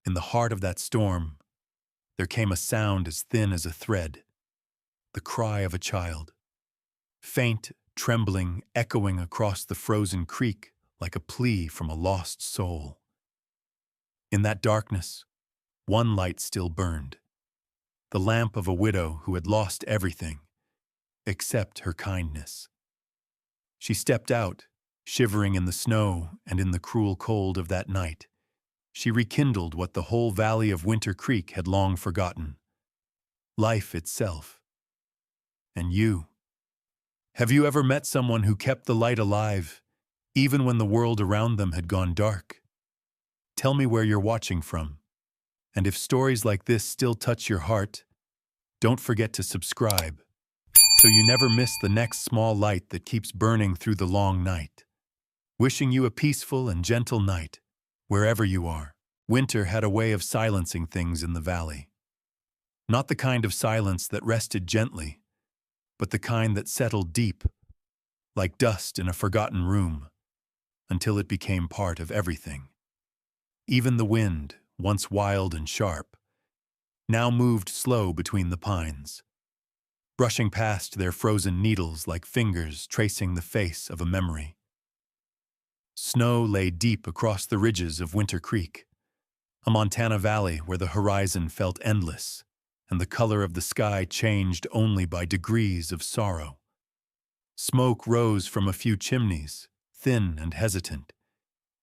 In the heart of that storm, there came a sound as thin as a thread, the cry of a child, faint, trembling, echoing across the frozen creek like a plea from a lost soul. In that darkness, one light still burned, the lamp of a widow who had lost everything, except her kindness. She stepped out, shivering in the snow and in the cruel cold of that night. She rekindled what the whole valley of Winter Creek had long forgotten: life itself. And you? Have you ever met someone who kept the light alive, even when the world around them had gone dark? Tell me where you're watching from. And if stories like this still touch your heart, don't forget to subscribe, so you never miss the next small light that keeps burning through the long night. Wishing you a peaceful and gentle night, wherever you are. Winter had a way of silencing things in the valley. Not the kind of silence that rested gently, but the kind that settled deep, like dust in a forgotten room, until it became part of everything. Even the wind, once wild and sharp, now moved slow between the pines, brushing past their frozen needles like fingers tracing the face of a memory. Snow lay deep across the ridges of Winter Creek, a Montana valley where the horizon felt endless and the color of the sky changed only by degrees of sorrow. Smoke rose from a few chimneys, thin and hesitant,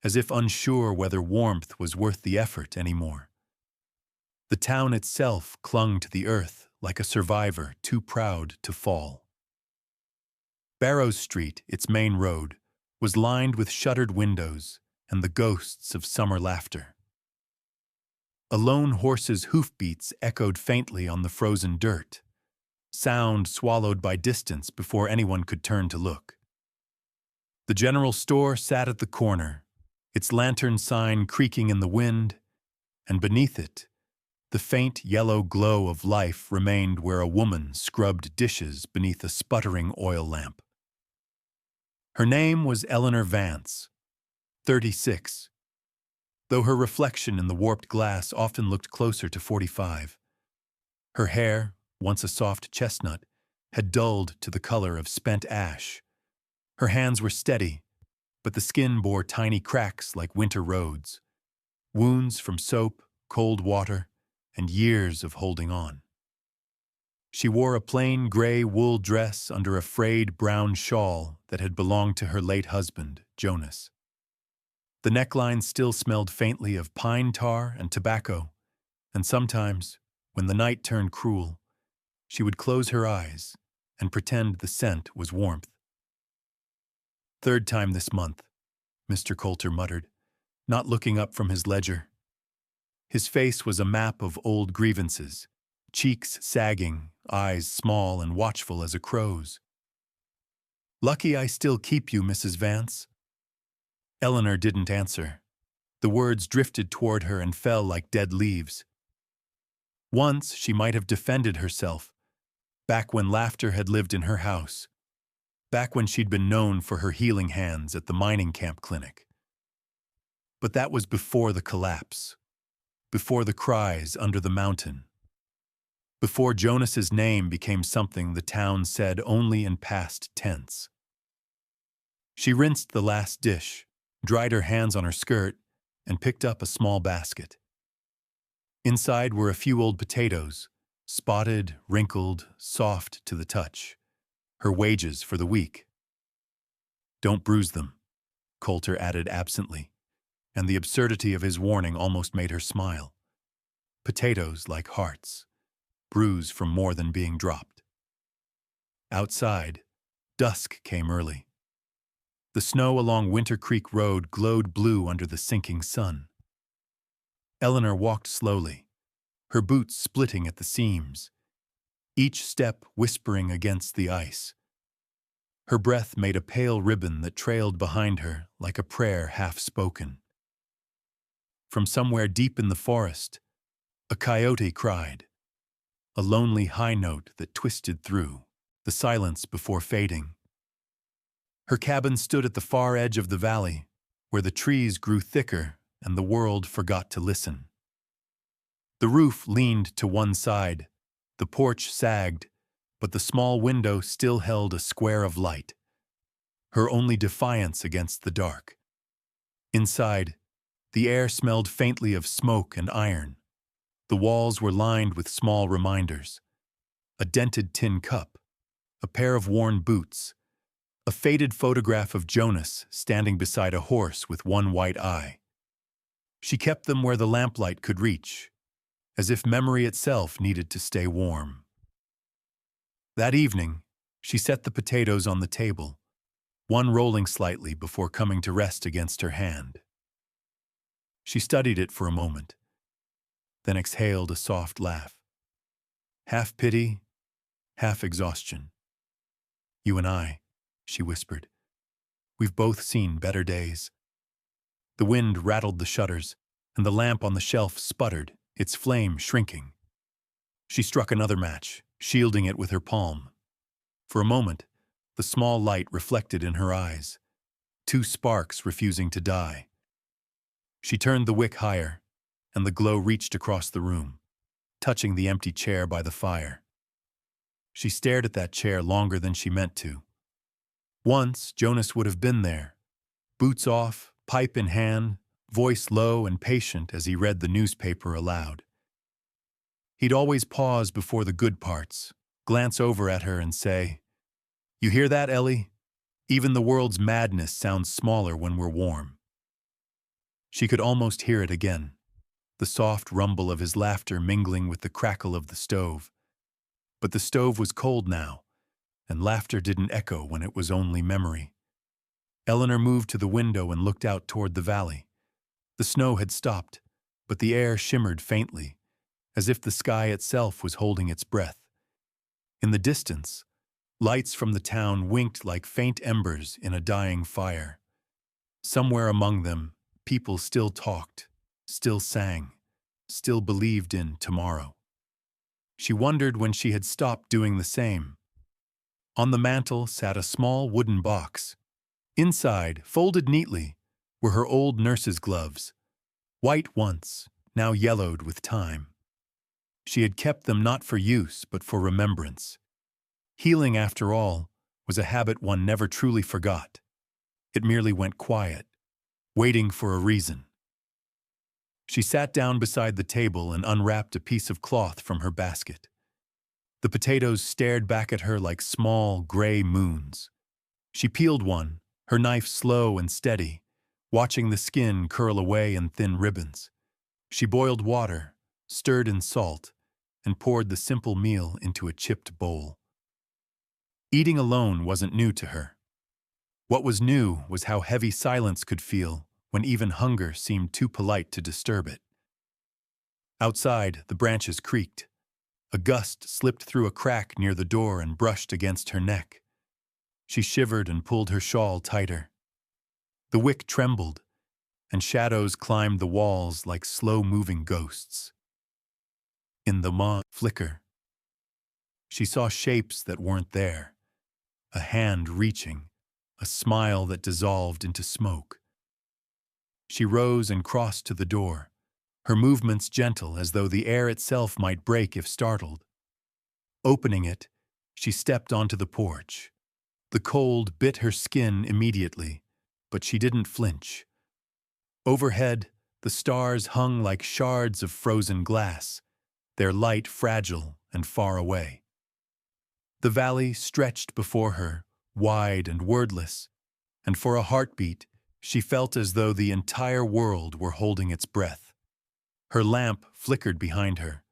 as if unsure whether warmth was worth the effort anymore. The town itself clung to the earth like a survivor too proud to fall. Barrows Street, its main road, was lined with shuttered windows and the ghosts of summer laughter. A lone horse's hoofbeats echoed faintly on the frozen dirt, sound swallowed by distance before anyone could turn to look. The general store sat at the corner, its lantern sign creaking in the wind, and beneath it, the faint yellow glow of life remained where a woman scrubbed dishes beneath a sputtering oil lamp. Her name was Eleanor Vance, 36, though her reflection in the warped glass often looked closer to 45. Her hair, once a soft chestnut, had dulled to the color of spent ash. Her hands were steady, but the skin bore tiny cracks like winter roads, wounds from soap, cold water, and years of holding on. She wore a plain gray wool dress under a frayed brown shawl that had belonged to her late husband, Jonas. The neckline still smelled faintly of pine tar and tobacco, and sometimes, when the night turned cruel, she would close her eyes and pretend the scent was warmth. "Third time this month," Mr. Coulter muttered, not looking up from his ledger. His face was a map of old grievances, cheeks sagging, eyes small and watchful as a crow's. "Lucky I still keep you, Mrs. Vance." Eleanor didn't answer. The words drifted toward her and fell like dead leaves. Once she might have defended herself, back when laughter had lived in her house, back when she'd been known for her healing hands at the mining camp clinic. But that was before the collapse, before the cries under the mountain, before Jonas's name became something the town said only in past tense. She rinsed the last dish, dried her hands on her skirt, and picked up a small basket. Inside were a few old potatoes, spotted, wrinkled, soft to the touch, her wages for the week. "Don't bruise them," Coulter added absently, and the absurdity of his warning almost made her smile. Potatoes, like hearts, bruise from more than being dropped. Outside, dusk came early. The snow along Winter Creek Road glowed blue under the sinking sun. Eleanor walked slowly, her boots splitting at the seams, each step whispering against the ice. Her breath made a pale ribbon that trailed behind her like a prayer half-spoken. From somewhere deep in the forest, a coyote cried, a lonely high note that twisted through the silence before fading. Her cabin stood at the far edge of the valley, where the trees grew thicker and the world forgot to listen. The roof leaned to one side, the porch sagged, but the small window still held a square of light, her only defiance against the dark. Inside, the air smelled faintly of smoke and iron. The walls were lined with small reminders: a dented tin cup, a pair of worn boots, a faded photograph of Jonas standing beside a horse with one white eye. She kept them where the lamplight could reach, as if memory itself needed to stay warm. That evening, she set the potatoes on the table, one rolling slightly before coming to rest against her hand. She studied it for a moment, then exhaled a soft laugh. Half pity, half exhaustion. "You and I," she whispered. "We've both seen better days." The wind rattled the shutters, and the lamp on the shelf sputtered, its flame shrinking. She struck another match, shielding it with her palm. For a moment, the small light reflected in her eyes, two sparks refusing to die. She turned the wick higher, and the glow reached across the room, touching the empty chair by the fire. She stared at that chair longer than she meant to. Once, Jonas would have been there, boots off, pipe in hand, voice low and patient as he read the newspaper aloud. He'd always pause before the good parts, glance over at her and say, "You hear that, Ellie? Even the world's madness sounds smaller when we're warm." She could almost hear it again, the soft rumble of his laughter mingling with the crackle of the stove. But the stove was cold now, and laughter didn't echo when it was only memory. Eleanor moved to the window and looked out toward the valley. The snow had stopped, but the air shimmered faintly, as if the sky itself was holding its breath. In the distance, lights from the town winked like faint embers in a dying fire. Somewhere among them, people still talked, still sang, still believed in tomorrow. She wondered when she had stopped doing the same. On the mantel sat a small wooden box. Inside, folded neatly, were her old nurse's gloves, white once, now yellowed with time. She had kept them not for use, but for remembrance. Healing, after all, was a habit one never truly forgot. It merely went quiet, waiting for a reason. She sat down beside the table and unwrapped a piece of cloth from her basket. The potatoes stared back at her like small, gray moons. She peeled one, her knife slow and steady, watching the skin curl away in thin ribbons. She boiled water, stirred in salt, and poured the simple meal into a chipped bowl. Eating alone wasn't new to her. What was new was how heavy silence could feel when even hunger seemed too polite to disturb it. Outside, the branches creaked. A gust slipped through a crack near the door and brushed against her neck. She shivered and pulled her shawl tighter. The wick trembled, and shadows climbed the walls like slow-moving ghosts. In the flicker, she saw shapes that weren't there, a hand reaching, a smile that dissolved into smoke. She rose and crossed to the door, her movements gentle as though the air itself might break if startled. Opening it, she stepped onto the porch. The cold bit her skin immediately, but she didn't flinch. Overhead, the stars hung like shards of frozen glass, their light fragile and far away. The valley stretched before her, wide and wordless, and for a heartbeat, she felt as though the entire world were holding its breath. Her lamp flickered behind her,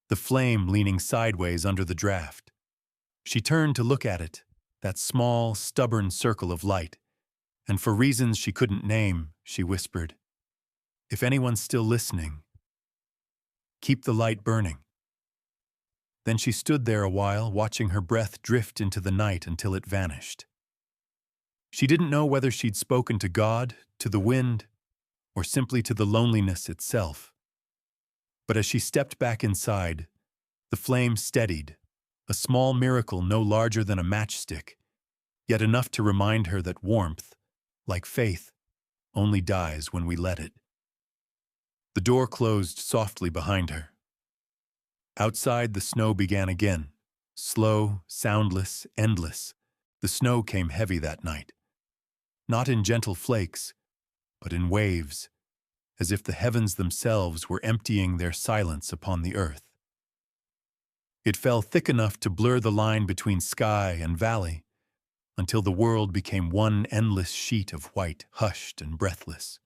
the flame leaning sideways under the draft. She turned to look at it, that small, stubborn circle of light, and for reasons she couldn't name, she whispered, "If anyone's still listening, keep the light burning." Then she stood there a while, watching her breath drift into the night until it vanished. She didn't know whether she'd spoken to God, to the wind, or simply to the loneliness itself. But as she stepped back inside, the flame steadied, a small miracle no larger than a matchstick, yet enough to remind her that warmth, like faith, only dies when we let it. The door closed softly behind her, Outside, the snow began again. Slow, soundless, endless. The snow came heavy that night. Not in gentle flakes, but in waves, as if the heavens themselves were emptying their silence upon the earth. It fell thick enough to blur the line between sky and valley, until the world became one endless sheet of white, hushed and breathless.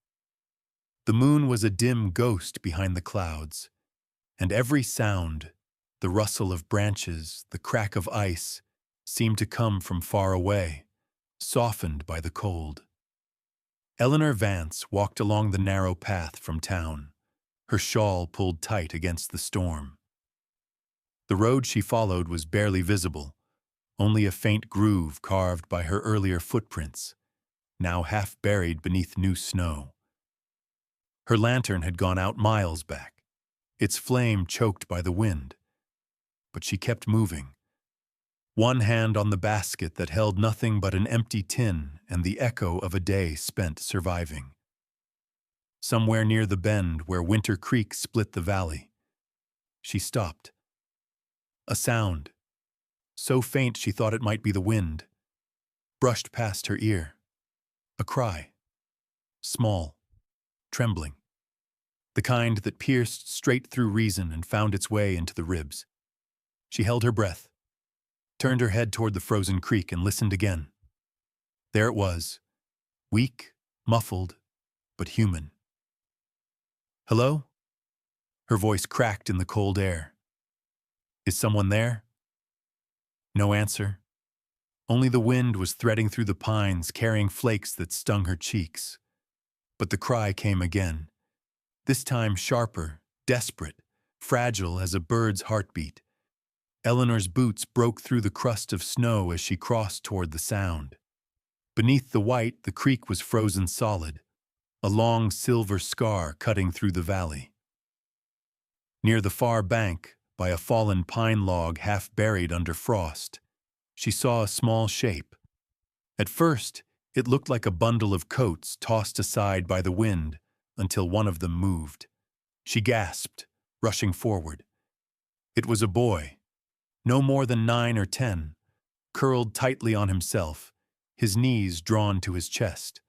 The moon was a dim ghost behind the clouds, and every sound, the rustle of branches, the crack of ice, seemed to come from far away, softened by the cold. Eleanor Vance walked along the narrow path from town, her shawl pulled tight against the storm. The road she followed was barely visible, only a faint groove carved by her earlier footprints, now half buried beneath new snow. Her lantern had gone out miles back, its flame choked by the wind. But she kept moving, one hand on the basket that held nothing but an empty tin and the echo of a day spent surviving. Somewhere near the bend where Winter Creek split the valley, she stopped. A sound, so faint she thought it might be the wind, brushed past her ear. A cry, small, trembling, the kind that pierced straight through reason and found its way into the ribs. She held her breath, turned her head toward the frozen creek and listened again. There it was, weak, muffled, but human. "Hello?" Her voice cracked in the cold air. "Is someone there?" No answer. Only the wind was threading through the pines, carrying flakes that stung her cheeks. But the cry came again, this time sharper, desperate, fragile as a bird's heartbeat. Eleanor's boots broke through the crust of snow as she crossed toward the sound. Beneath the white, the creek was frozen solid, a long silver scar cutting through the valley. Near the far bank, by a fallen pine log half buried under frost, she saw a small shape. At first, it looked like a bundle of coats tossed aside by the wind until one of them moved. She gasped, rushing forward. It was a boy, no more than 9 or 10, curled tightly on himself, his knees drawn to his chest.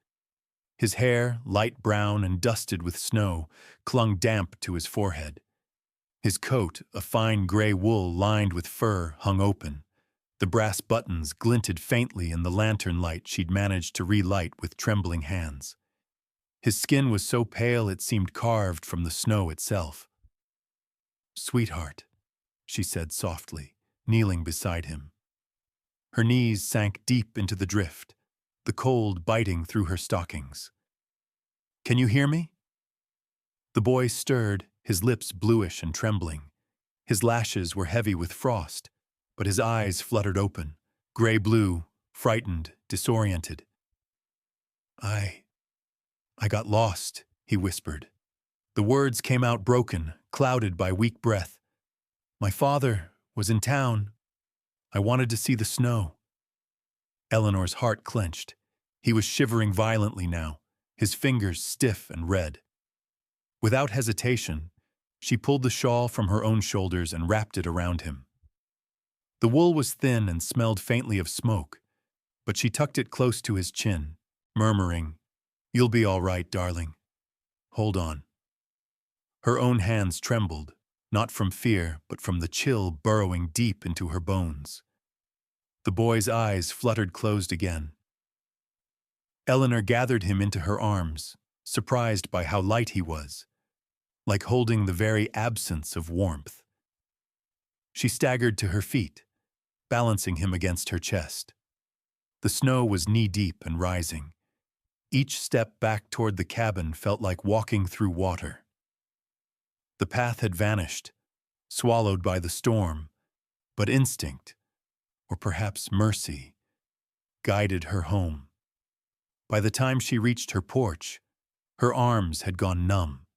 His hair, light brown and dusted with snow, clung damp to his forehead. His coat, a fine gray wool lined with fur, hung open. The brass buttons glinted faintly in the lantern light she'd managed to relight with trembling hands. His skin was so pale it seemed carved from the snow itself. "Sweetheart," she said softly, kneeling beside him. Her knees sank deep into the drift, the cold biting through her stockings. "Can you hear me?" The boy stirred, his lips bluish and trembling. His lashes were heavy with frost, but his eyes fluttered open, gray-blue, frightened, disoriented. I got lost," he whispered. The words came out broken, clouded by weak breath. "My father was in town. I wanted to see the snow." Eleanor's heart clenched. He was shivering violently now, his fingers stiff and red. Without hesitation, she pulled the shawl from her own shoulders and wrapped it around him. The wool was thin and smelled faintly of smoke, but she tucked it close to his chin, murmuring, "You'll be all right, darling. Hold on." Her own hands trembled, not from fear, but from the chill burrowing deep into her bones. The boy's eyes fluttered closed again. Eleanor gathered him into her arms, surprised by how light he was, like holding the very absence of warmth. She staggered to her feet, balancing him against her chest. The snow was knee-deep and rising. Each step back toward the cabin felt like walking through water. The path had vanished, swallowed by the storm, but instinct, or perhaps mercy, guided her home. By the time she reached her porch, her arms had gone numb.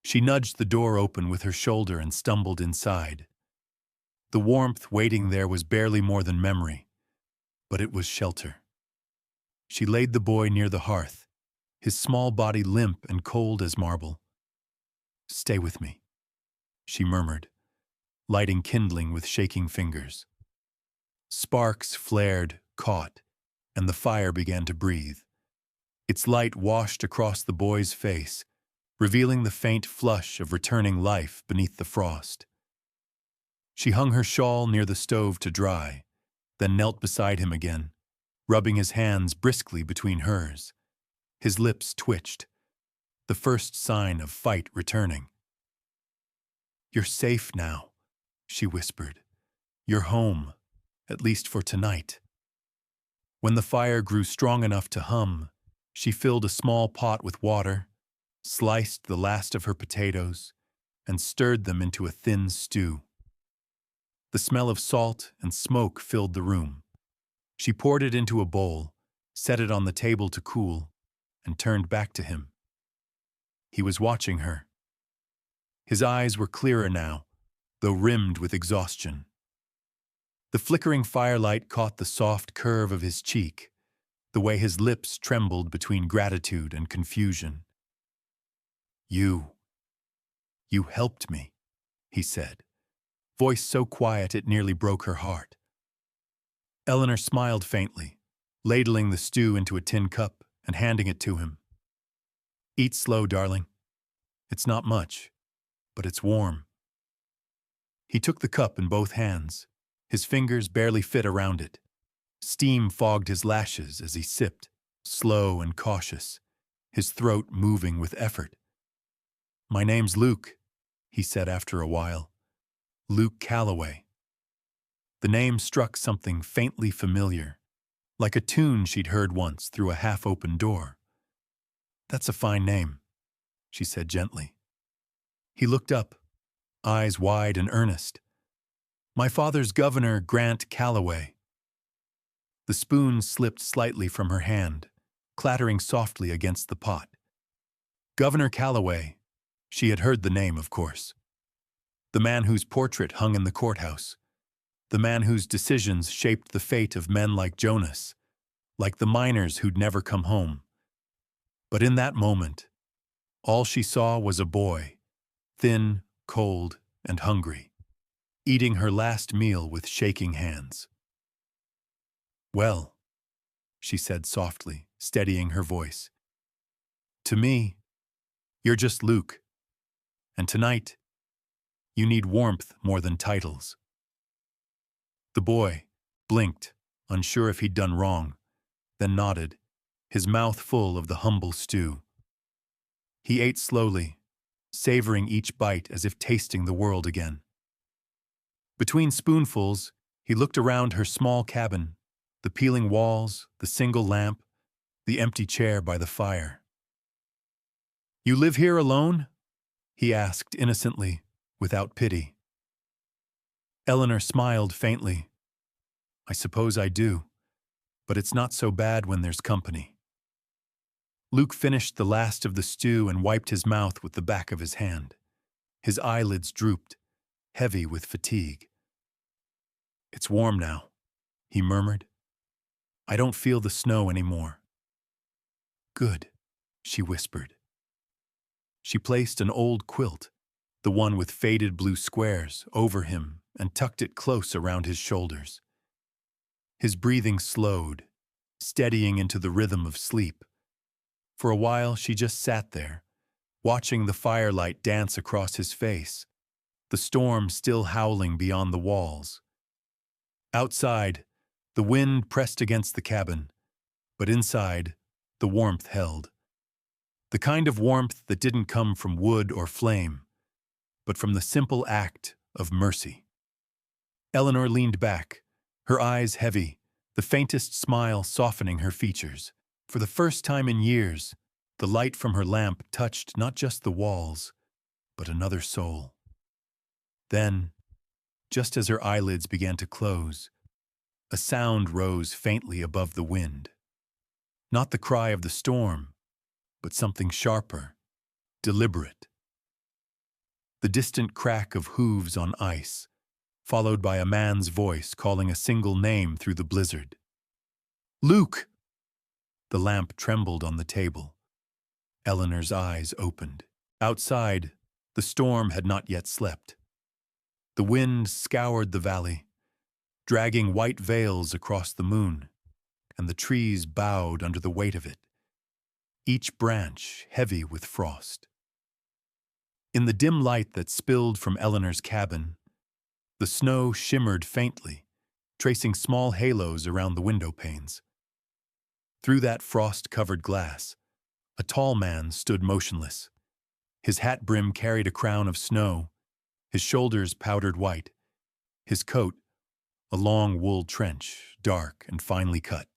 She nudged the door open with her shoulder and stumbled inside. The warmth waiting there was barely more than memory, but it was shelter. She laid the boy near the hearth, his small body limp and cold as marble. "Stay with me," she murmured. lighting kindling with shaking fingers. Sparks flared, caught, and the fire began to breathe. Its light washed across the boy's face, revealing the faint flush of returning life beneath the frost. She hung her shawl near the stove to dry, then knelt beside him again, rubbing his hands briskly between hers. His lips twitched, the first sign of fight returning. "You're safe now," she whispered. "You're home, at least for tonight." When the fire grew strong enough to hum, she filled a small pot with water, sliced the last of her potatoes, and stirred them into a thin stew. The smell of salt and smoke filled the room. She poured it into a bowl, set it on the table to cool, and turned back to him. He was watching her. His eyes were clearer now, though rimmed with exhaustion. The flickering firelight caught the soft curve of his cheek, the way his lips trembled between gratitude and confusion. You helped me," he said, voice so quiet it nearly broke her heart. Eleanor smiled faintly, ladling the stew into a tin cup and handing it to him. "Eat slow, darling. It's not much, but it's warm." He took the cup in both hands. His fingers barely fit around it. Steam fogged his lashes as he sipped, slow and cautious, his throat moving with effort. "My name's Luke," he said after a while. "Luke Calloway." The name struck something faintly familiar, like a tune she'd heard once through a half-open door. "That's a fine name," she said gently. He looked up, eyes wide and earnest. "My father's governor, Grant Calloway." The spoon slipped slightly from her hand, clattering softly against the pot. Governor Calloway. She had heard the name, of course. The man whose portrait hung in the courthouse. The man whose decisions shaped the fate of men like Jonas, like the miners who'd never come home. But in that moment, all she saw was a boy, thin, cold, and hungry, eating her last meal with shaking hands. "Well," she said softly, steadying her voice, "to me, you're just Luke. And tonight, you need warmth more than titles." The boy blinked, unsure if he'd done wrong, then nodded, his mouth full of the humble stew. He ate slowly, savoring each bite as if tasting the world again. Between spoonfuls, he looked around her small cabin, the peeling walls, the single lamp, the empty chair by the fire. "You live here alone?" he asked innocently, without pity. Eleanor smiled faintly. "I suppose I do, but it's not so bad when there's company." Luke finished the last of the stew and wiped his mouth with the back of his hand. His eyelids drooped, heavy with fatigue. "It's warm now," he murmured. "I don't feel the snow anymore." "Good," she whispered. She placed an old quilt, the one with faded blue squares, over him and tucked it close around his shoulders. His breathing slowed, steadying into the rhythm of sleep. For a while she just sat there, watching the firelight dance across his face, the storm still howling beyond the walls. Outside, the wind pressed against the cabin, but inside, the warmth held. The kind of warmth that didn't come from wood or flame, but from the simple act of mercy. Eleanor leaned back, her eyes heavy, the faintest smile softening her features. For the first time in years, the light from her lamp touched not just the walls, but another soul. Then, just as her eyelids began to close, a sound rose faintly above the wind. Not the cry of the storm, but something sharper, deliberate. The distant crack of hooves on ice, followed by a man's voice calling a single name through the blizzard. "Luke!" The lamp trembled on the table. Eleanor's eyes opened. Outside, the storm had not yet slept. The wind scoured the valley, dragging white veils across the moon, and the trees bowed under the weight of it, each branch heavy with frost. In the dim light that spilled from Eleanor's cabin, the snow shimmered faintly, tracing small halos around the window panes. Through that frost-covered glass, a tall man stood motionless. His hat brim carried a crown of snow, his shoulders powdered white, his coat, a long wool trench, dark and finely cut,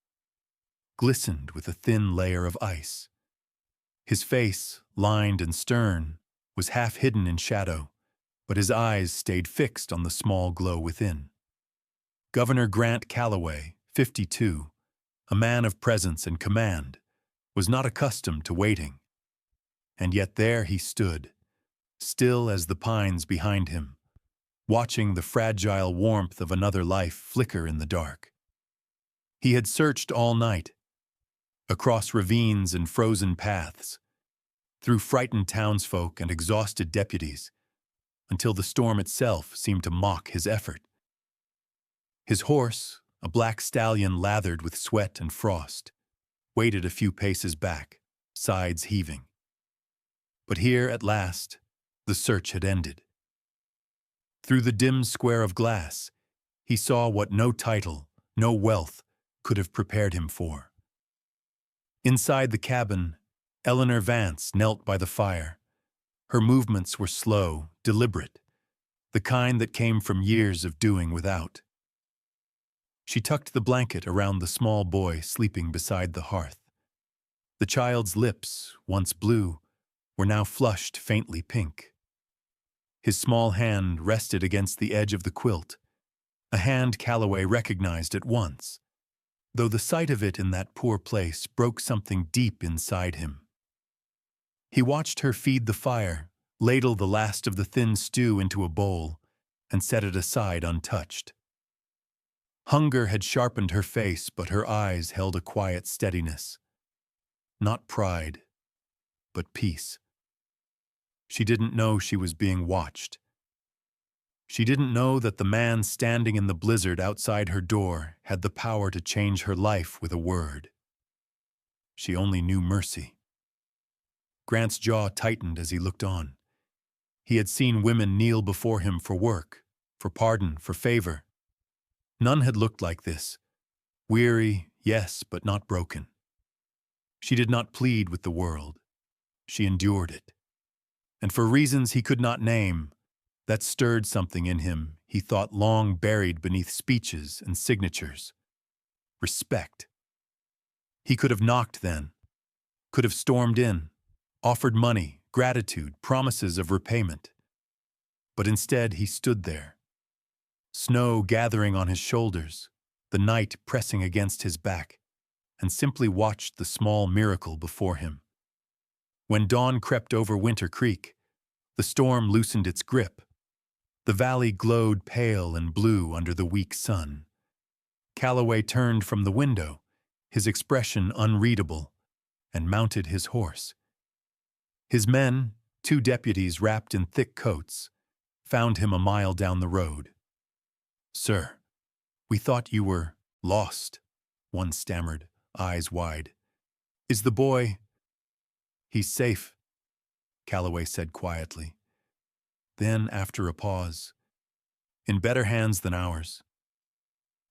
glistened with a thin layer of ice. His face, lined and stern, was half hidden in shadow, but his eyes stayed fixed on the small glow within. Governor Grant Calloway, 52, a man of presence and command, was not accustomed to waiting. And yet there he stood, still as the pines behind him, watching the fragile warmth of another life flicker in the dark. He had searched all night, across ravines and frozen paths, through frightened townsfolk and exhausted deputies, until the storm itself seemed to mock his effort. His horse, a black stallion lathered with sweat and frost, waited a few paces back, sides heaving. But here, at last, the search had ended. Through the dim square of glass, he saw what no title, no wealth could have prepared him for. Inside the cabin, Eleanor Vance knelt by the fire. Her movements were slow, deliberate, the kind that came from years of doing without. She tucked the blanket around the small boy sleeping beside the hearth. The child's lips, once blue, were now flushed faintly pink. His small hand rested against the edge of the quilt, a hand Calloway recognized at once, though the sight of it in that poor place broke something deep inside him. He watched her feed the fire, ladle the last of the thin stew into a bowl, and set it aside untouched. Hunger had sharpened her face, but her eyes held a quiet steadiness. Not pride, but peace. She didn't know she was being watched. She didn't know that the man standing in the blizzard outside her door had the power to change her life with a word. She only knew mercy. Grant's jaw tightened as he looked on. He had seen women kneel before him for work, for pardon, for favor. None had looked like this. Weary, yes, but not broken. She did not plead with the world. She endured it. And for reasons he could not name, that stirred something in him he thought long buried beneath speeches and signatures. Respect. He could have knocked then, could have stormed in, offered money, gratitude, promises of repayment. But instead he stood there, snow gathering on his shoulders, the night pressing against his back, and simply watched the small miracle before him. When dawn crept over Winter Creek, the storm loosened its grip. The valley glowed pale and blue under the weak sun. Calloway turned from the window, his expression unreadable, and mounted his horse. His men, 2 deputies wrapped in thick coats, found him a mile down the road. "Sir, we thought you were lost," one stammered, eyes wide. "Is the boy—" "He's safe," Calloway said quietly. Then, after a pause, "In better hands than ours."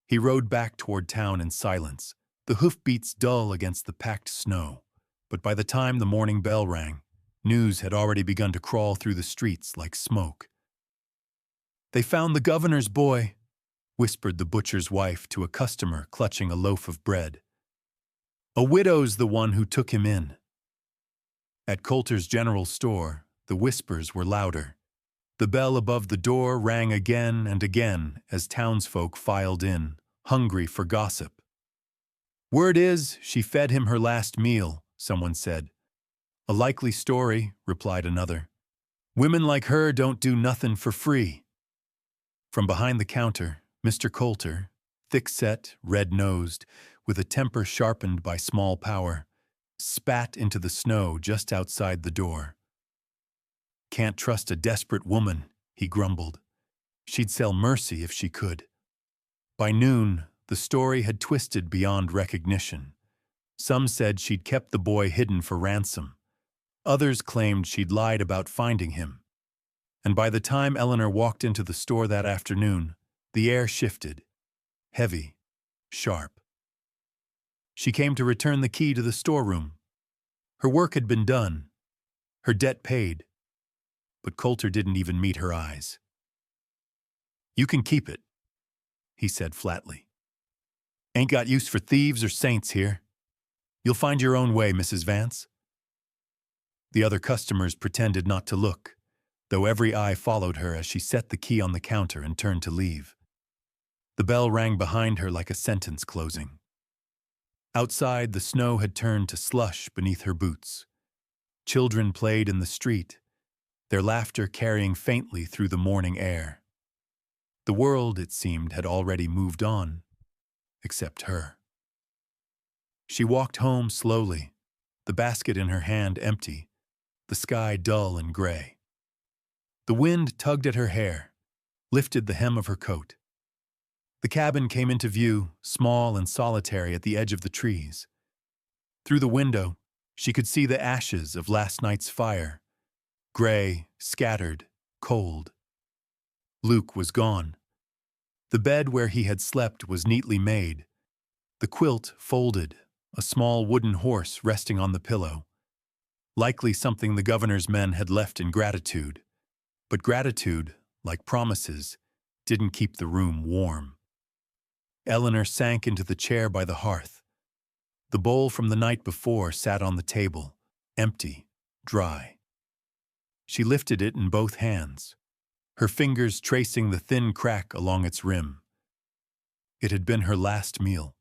He rode back toward town in silence, the hoofbeats dull against the packed snow. But by the time the morning bell rang, news had already begun to crawl through the streets like smoke. "They found the governor's boy," whispered the butcher's wife to a customer clutching a loaf of bread. "A widow's the one who took him in." At Coulter's general store, the whispers were louder. The bell above the door rang again and again as townsfolk filed in, hungry for gossip. "Word is, she fed him her last meal," someone said. "A likely story," replied another. "Women like her don't do nothin' for free." From behind the counter, Mr. Coulter, thick-set, red-nosed, with a temper sharpened by small power, spat into the snow just outside the door. "Can't trust a desperate woman," he grumbled. She'd sell mercy if she could. By noon, the story had twisted beyond recognition. Some said she'd kept the boy hidden for ransom. Others claimed she'd lied about finding him. And by the time Eleanor walked into the store that afternoon, the air shifted, heavy, sharp. She came to return the key to the storeroom. Her work had been done, her debt paid, but Coulter didn't even meet her eyes. "You can keep it," he said flatly. "Ain't got use for thieves or saints here. You'll find your own way, Mrs. Vance." The other customers pretended not to look, though every eye followed her as she set the key on the counter and turned to leave. The bell rang behind her like a sentence closing. Outside, the snow had turned to slush beneath her boots. Children played in the street, their laughter carrying faintly through the morning air. The world, it seemed, had already moved on, except her. She walked home slowly, the basket in her hand empty, the sky dull and gray. The wind tugged at her hair, lifted the hem of her coat. The cabin came into view, small and solitary at the edge of the trees. Through the window, she could see the ashes of last night's fire, gray, scattered, cold. Luke was gone. The bed where he had slept was neatly made, the quilt folded, a small wooden horse resting on the pillow. Likely something the governor's men had left in gratitude. But gratitude, like promises, didn't keep the room warm. Eleanor sank into the chair by the hearth. The bowl from the night before sat on the table, empty, dry. She lifted it in both hands, her fingers tracing the thin crack along its rim. It had been her last meal,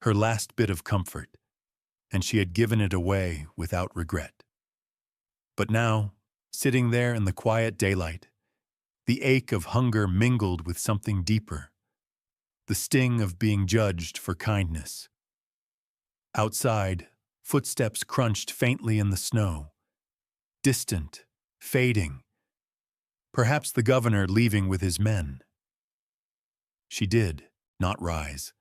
her last bit of comfort, and she had given it away without regret. But now, sitting there in the quiet daylight, the ache of hunger mingled with something deeper, the sting of being judged for kindness. Outside, footsteps crunched faintly in the snow, distant, fading. Perhaps the governor leaving with his men. She did not rise.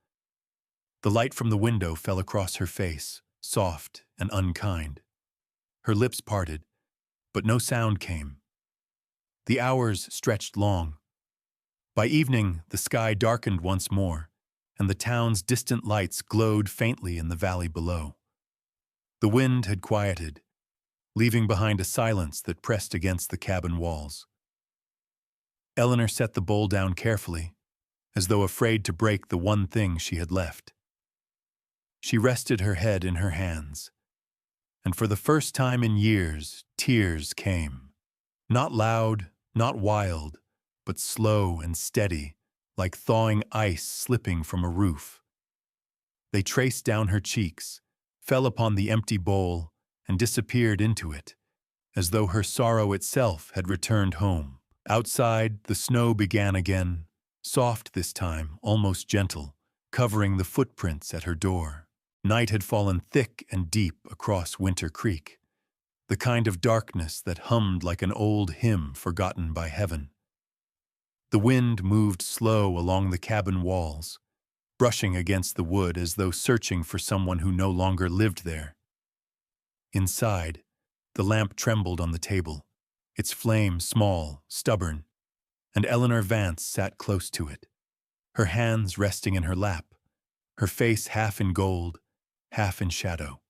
The light from the window fell across her face, soft and unkind. Her lips parted, but no sound came. The hours stretched long. By evening, the sky darkened once more, and the town's distant lights glowed faintly in the valley below. The wind had quieted, leaving behind a silence that pressed against the cabin walls. Eleanor set the bowl down carefully, as though afraid to break the one thing she had left. She rested her head in her hands, and for the first time in years, tears came. Not loud, not wild, but slow and steady, like thawing ice slipping from a roof. They traced down her cheeks, fell upon the empty bowl, and disappeared into it, as though her sorrow itself had returned home. Outside, the snow began again, soft this time, almost gentle, covering the footprints at her door. Night had fallen thick and deep across Winter Creek, the kind of darkness that hummed like an old hymn forgotten by heaven. The wind moved slow along the cabin walls, brushing against the wood as though searching for someone who no longer lived there. Inside, the lamp trembled on the table, its flame small, stubborn, and Eleanor Vance sat close to it, her hands resting in her lap, her face half in gold, half in shadow.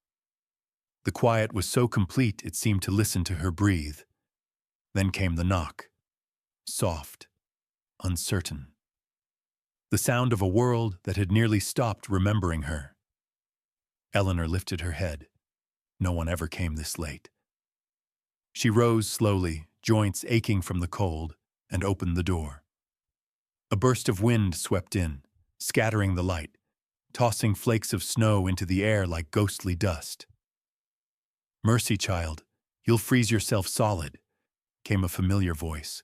The quiet was so complete it seemed to listen to her breathe. Then came the knock, soft, uncertain. The sound of a world that had nearly stopped remembering her. Eleanor lifted her head. No one ever came this late. She rose slowly, joints aching from the cold, and opened the door. A burst of wind swept in, scattering the light, tossing flakes of snow into the air like ghostly dust. "Mercy, child, you'll freeze yourself solid," came a familiar voice.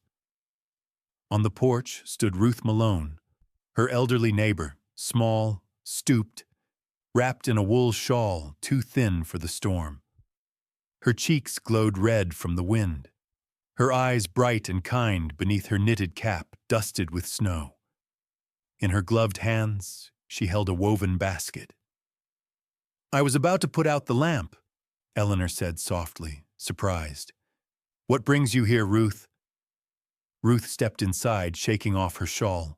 On the porch stood Ruth Malone, her elderly neighbor, small, stooped, wrapped in a wool shawl too thin for the storm. Her cheeks glowed red from the wind, her eyes bright and kind beneath her knitted cap dusted with snow. In her gloved hands, she held a woven basket. "I was about to put out the lamp," Eleanor said softly, surprised. "What brings you here, Ruth?" Ruth stepped inside, shaking off her shawl.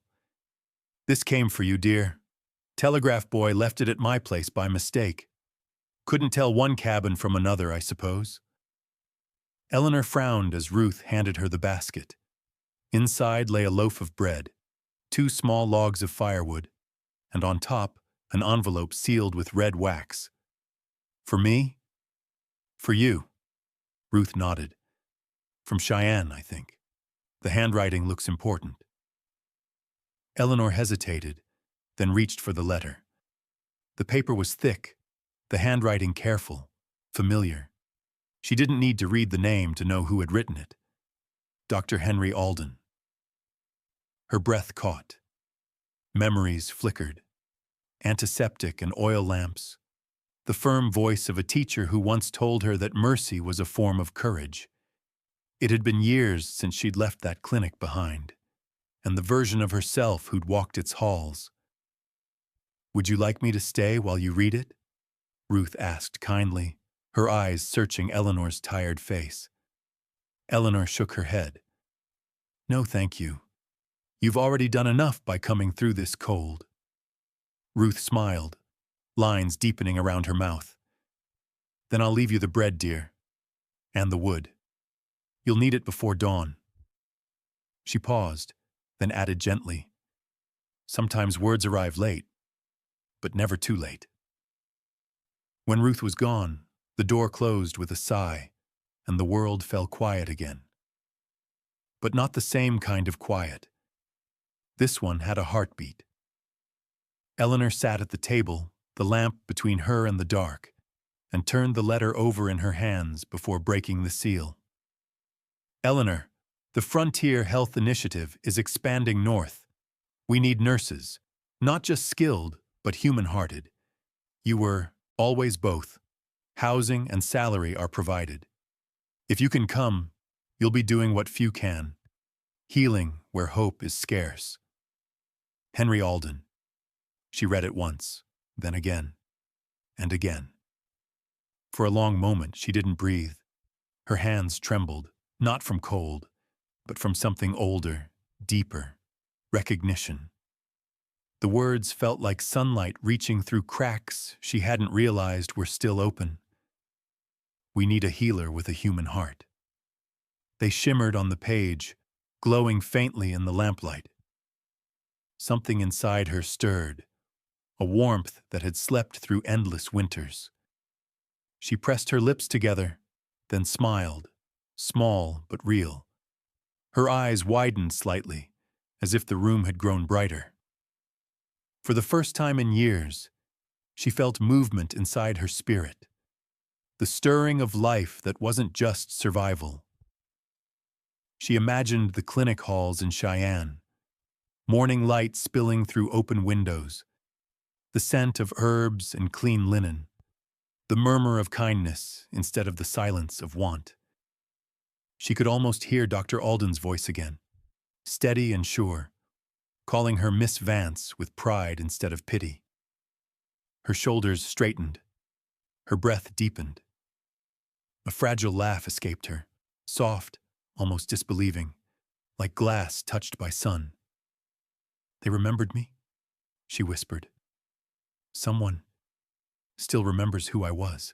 "This came for you, dear. Telegraph boy left it at my place by mistake. Couldn't tell one cabin from another, I suppose." Eleanor frowned as Ruth handed her the basket. Inside lay a loaf of bread, 2 small logs of firewood, and on top, an envelope sealed with red wax. "For me?" "For you." Ruth nodded. "From Cheyenne, I think. The handwriting looks important." Eleanor hesitated, then reached for the letter. The paper was thick, the handwriting careful, familiar. She didn't need to read the name to know who had written it. Dr. Henry Alden. Her breath caught. Memories flickered. Antiseptic and oil lamps. The firm voice of a teacher who once told her that mercy was a form of courage. It had been years since she'd left that clinic behind, and the version of herself who'd walked its halls. "Would you like me to stay while you read it?" Ruth asked kindly, her eyes searching Eleanor's tired face. Eleanor shook her head. "No, thank you. You've already done enough by coming through this cold." Ruth smiled, lines deepening around her mouth. "Then I'll leave you the bread, dear, and the wood. You'll need it before dawn." She paused, then added gently, "Sometimes words arrive late, but never too late." When Ruth was gone, the door closed with a sigh, and the world fell quiet again. But not the same kind of quiet. This one had a heartbeat. Eleanor sat at the table, the lamp between her and the dark, and turned the letter over in her hands before breaking the seal. "Eleanor, the Frontier Health Initiative is expanding north. We need nurses, not just skilled, but human-hearted. You were always both. Housing and salary are provided. If you can come, you'll be doing what few can. Healing where hope is scarce." Henry Alden. She read it once, then again, and again. For a long moment she didn't breathe. Her hands trembled, not from cold, but from something older, deeper, recognition. The words felt like sunlight reaching through cracks she hadn't realized were still open. "We need a healer with a human heart." They shimmered on the page, glowing faintly in the lamplight. Something inside her stirred, a warmth that had slept through endless winters. She pressed her lips together, then smiled, small but real. Her eyes widened slightly, as if the room had grown brighter. For the first time in years, she felt movement inside her spirit, the stirring of life that wasn't just survival. She imagined the clinic halls in Cheyenne, morning light spilling through open windows, the scent of herbs and clean linen, the murmur of kindness instead of the silence of want. She could almost hear Dr. Alden's voice again, steady and sure, calling her Miss Vance with pride instead of pity. Her shoulders straightened, her breath deepened. A fragile laugh escaped her, soft, almost disbelieving, like glass touched by sun. "They remembered me?" she whispered. "Someone still remembers who I was."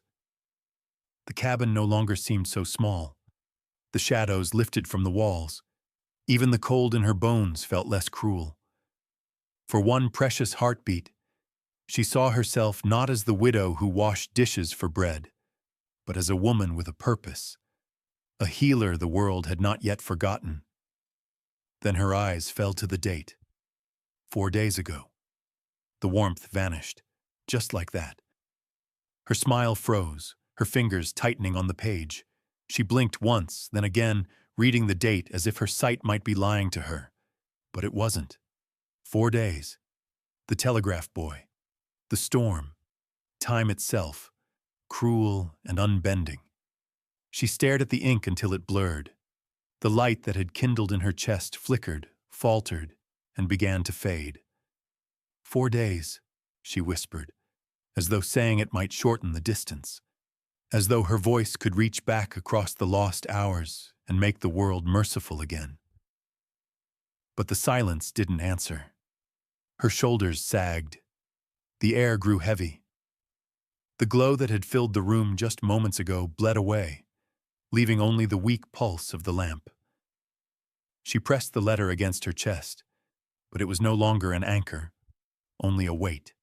The cabin no longer seemed so small. The shadows lifted from the walls. Even the cold in her bones felt less cruel. For one precious heartbeat, she saw herself not as the widow who washed dishes for bread, but as a woman with a purpose, a healer the world had not yet forgotten. Then her eyes fell to the date. 4 days ago. The warmth vanished, just like that. Her smile froze, her fingers tightening on the page. She blinked once, then again, reading the date as if her sight might be lying to her. But it wasn't. 4 days. The telegraph boy. The storm. Time itself. Cruel and unbending. She stared at the ink until it blurred. The light that had kindled in her chest flickered, faltered, and began to fade. 4 days, she whispered, as though saying it might shorten the distance, as though her voice could reach back across the lost hours and make the world merciful again. But the silence didn't answer. Her shoulders sagged. The air grew heavy. The glow that had filled the room just moments ago bled away, leaving only the weak pulse of the lamp. She pressed the letter against her chest, but it was no longer an anchor, only a weight.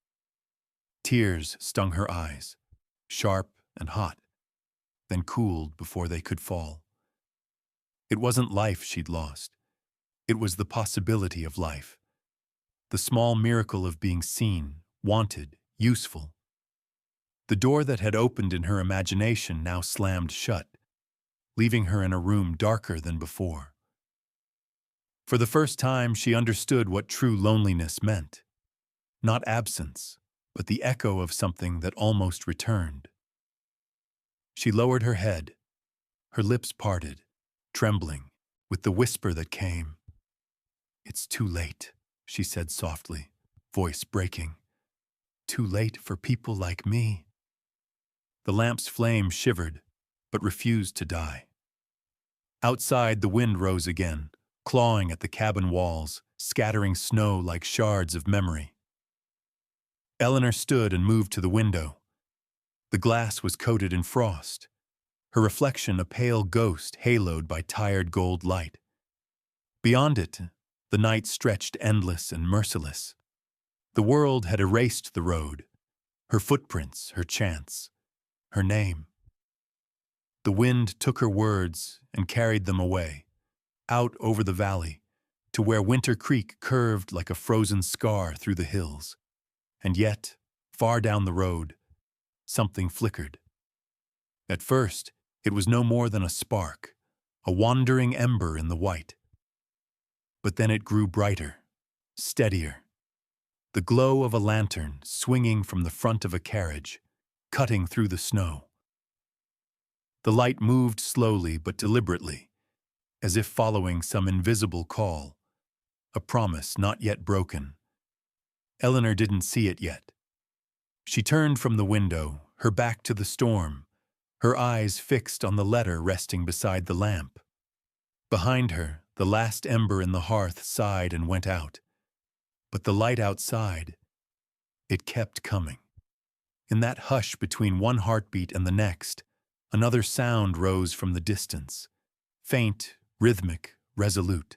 Tears stung her eyes, sharp and hot, then cooled before they could fall. It wasn't life she'd lost. It was the possibility of life. The small miracle of being seen, wanted, useful. The door that had opened in her imagination now slammed shut, leaving her in a room darker than before. For the first time, she understood what true loneliness meant. Not absence, but the echo of something that almost returned. She lowered her head, her lips parted, trembling, with the whisper that came. "It's too late," she said softly, voice breaking. "Too late for people like me." The lamp's flame shivered, but refused to die. Outside, the wind rose again, clawing at the cabin walls, scattering snow like shards of memory. Eleanor stood and moved to the window. The glass was coated in frost, her reflection a pale ghost haloed by tired gold light. Beyond it, the night stretched endless and merciless. The world had erased the road, her footprints, her chants, her name. The wind took her words and carried them away, out over the valley, to where Winter Creek curved like a frozen scar through the hills. And yet, far down the road, something flickered. At first, it was no more than a spark, a wandering ember in the white. But then it grew brighter, steadier. The glow of a lantern swinging from the front of a carriage, cutting through the snow. The light moved slowly but deliberately, as if following some invisible call, a promise not yet broken. Eleanor didn't see it yet. She turned from the window, her back to the storm, her eyes fixed on the letter resting beside the lamp. Behind her, the last ember in the hearth sighed and went out. But the light outside, it kept coming. In that hush between one heartbeat and the next, another sound rose from the distance, faint, rhythmic, resolute.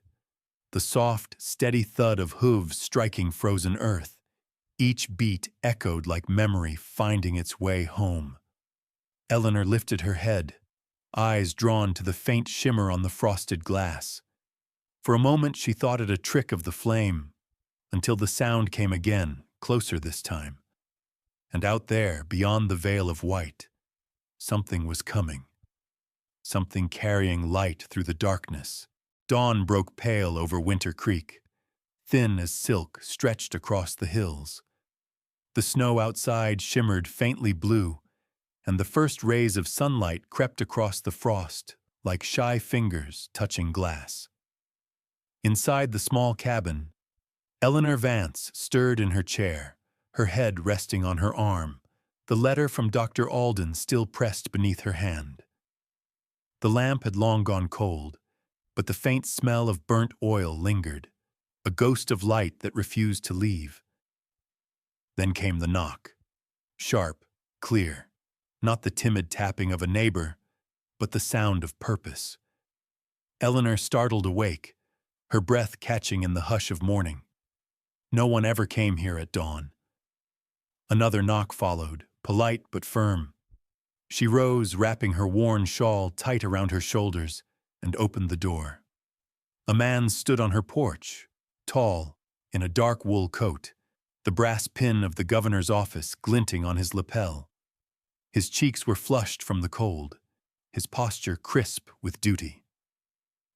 The soft, steady thud of hooves striking frozen earth. Each beat echoed like memory finding its way home. Eleanor lifted her head, eyes drawn to the faint shimmer on the frosted glass. For a moment she thought it a trick of the flame, until the sound came again, closer this time. And out there, beyond the veil of white, something was coming. Something carrying light through the darkness. Dawn broke pale over Winter Creek, thin as silk stretched across the hills. The snow outside shimmered faintly blue, and the first rays of sunlight crept across the frost like shy fingers touching glass. Inside the small cabin, Eleanor Vance stirred in her chair, her head resting on her arm, the letter from Dr. Alden still pressed beneath her hand. The lamp had long gone cold, but the faint smell of burnt oil lingered, a ghost of light that refused to leave. Then came the knock, sharp, clear, not the timid tapping of a neighbor, but the sound of purpose. Eleanor startled awake, her breath catching in the hush of morning. No one ever came here at dawn. Another knock followed, polite but firm. She rose, wrapping her worn shawl tight around her shoulders, and opened the door. A man stood on her porch, tall, in a dark wool coat, the brass pin of the governor's office glinting on his lapel. His cheeks were flushed from the cold, his posture crisp with duty.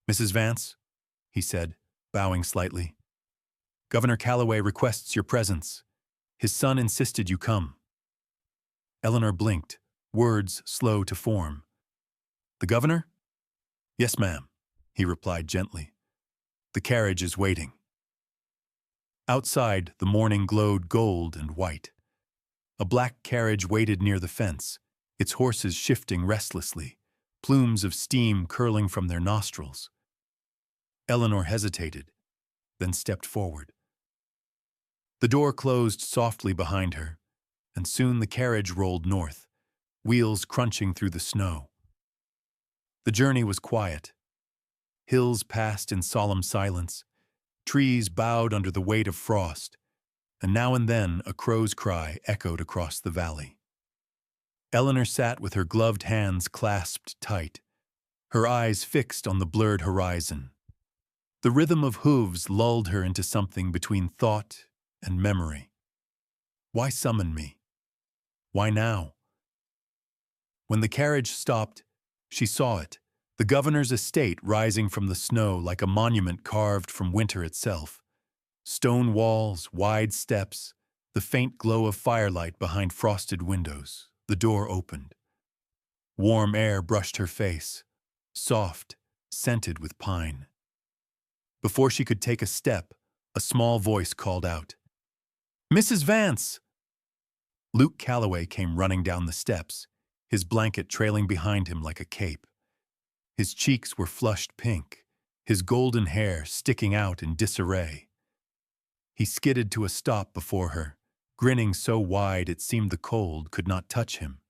"Mrs. Vance," he said, bowing slightly. "Governor Calloway requests your presence. His son insisted you come." Eleanor blinked, words slow to form. "The governor?" "Yes, ma'am." he replied gently. "The carriage is waiting." Outside, the morning glowed gold and white. A black carriage waited near the fence, its horses shifting restlessly, plumes of steam curling from their nostrils. Eleanor hesitated, then stepped forward. The door closed softly behind her, and soon the carriage rolled north, wheels crunching through the snow. The journey was quiet. Hills passed in solemn silence, trees bowed under the weight of frost, and now and then a crow's cry echoed across the valley. Eleanor sat with her gloved hands clasped tight, her eyes fixed on the blurred horizon. The rhythm of hooves lulled her into something between thought and memory. Why summon me? Why now? When the carriage stopped, she saw it, the governor's estate rising from the snow like a monument carved from winter itself. Stone walls, wide steps, the faint glow of firelight behind frosted windows. The door opened. Warm air brushed her face, soft, scented with pine. Before she could take a step, a small voice called out, "Mrs. Vance!" Luke Calloway came running down the steps, his blanket trailing behind him like a cape. His cheeks were flushed pink, his golden hair sticking out in disarray. He skidded to a stop before her, grinning so wide it seemed the cold could not touch him.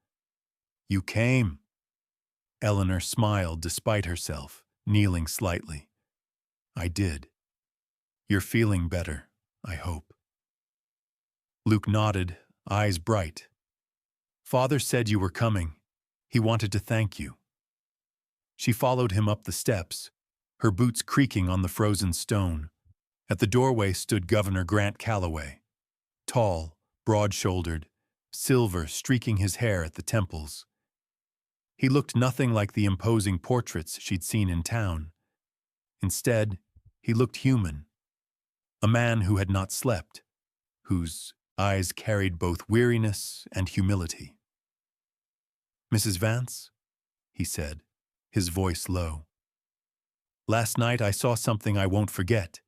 "You came." Eleanor smiled despite herself, kneeling slightly. "I did. You're feeling better, I hope." Luke nodded, eyes bright. "Father said you were coming. He wanted to thank you." She followed him up the steps, her boots creaking on the frozen stone. At the doorway stood Governor Grant Calloway, tall, broad-shouldered, silver streaking his hair at the temples. He looked nothing like the imposing portraits she'd seen in town. Instead, he looked human, a man who had not slept, whose eyes carried both weariness and humility. "Mrs. Vance," he said, his voice low. "Last night I saw something I won't forget.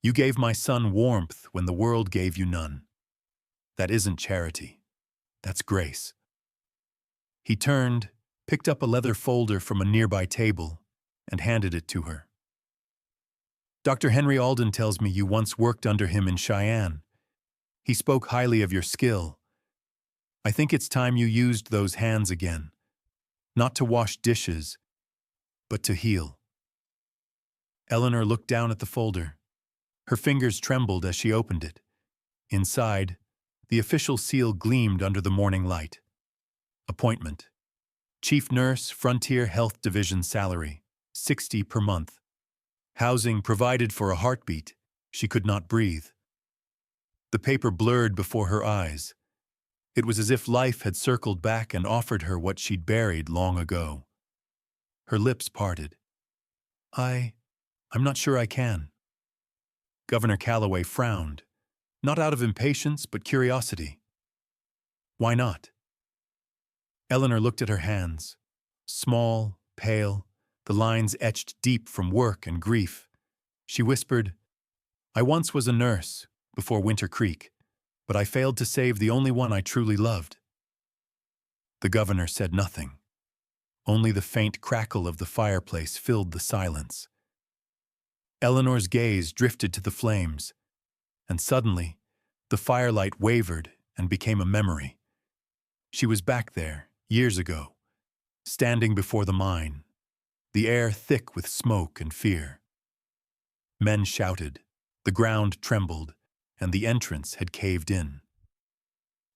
You gave my son warmth when the world gave you none. That isn't charity. That's grace." He turned, picked up a leather folder from a nearby table, and handed it to her. "Dr. Henry Alden tells me you once worked under him in Cheyenne. He spoke highly of your skill. I think it's time you used those hands again, not to wash dishes, but to heal." Eleanor looked down at the folder. Her fingers trembled as she opened it. Inside, the official seal gleamed under the morning light. Appointment. Chief Nurse, Frontier Health Division salary, $60 per month. Housing provided for a heartbeat. She could not breathe. The paper blurred before her eyes. It was as if life had circled back and offered her what she'd buried long ago. Her lips parted. I'm not sure I can." Governor Calloway frowned, not out of impatience but curiosity. "Why not?" Eleanor looked at her hands, small, pale, the lines etched deep from work and grief. She whispered, "I once was a nurse, before Winter Creek, but I failed to save the only one I truly loved." The governor said nothing. Only the faint crackle of the fireplace filled the silence. Eleanor's gaze drifted to the flames, and suddenly, the firelight wavered and became a memory. She was back there, years ago, standing before the mine, the air thick with smoke and fear. Men shouted, the ground trembled, and the entrance had caved in.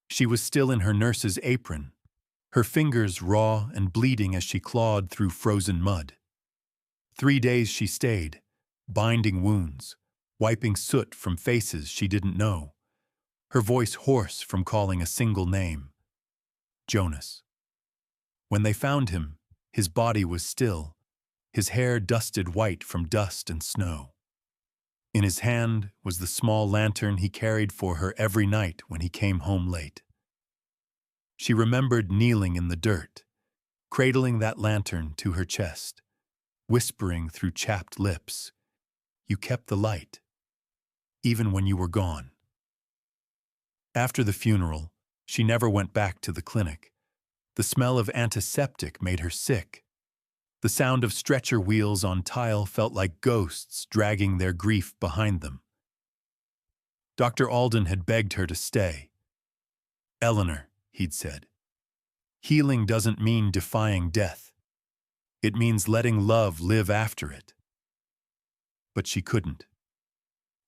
She was still in her nurse's apron, her fingers raw and bleeding as she clawed through frozen mud. 3 days she stayed, binding wounds, wiping soot from faces she didn't know, her voice hoarse from calling a single name: Jonas. When they found him, his body was still, his hair dusted white from dust and snow. In his hand was the small lantern he carried for her every night when he came home late. She remembered kneeling in the dirt, cradling that lantern to her chest, whispering through chapped lips, "You kept the light, even when you were gone." After the funeral, she never went back to the clinic. The smell of antiseptic made her sick. The sound of stretcher wheels on tile felt like ghosts dragging their grief behind them. Dr. Alden had begged her to stay. "Eleanor," he'd said, "healing doesn't mean defying death. It means letting love live after it." But she couldn't.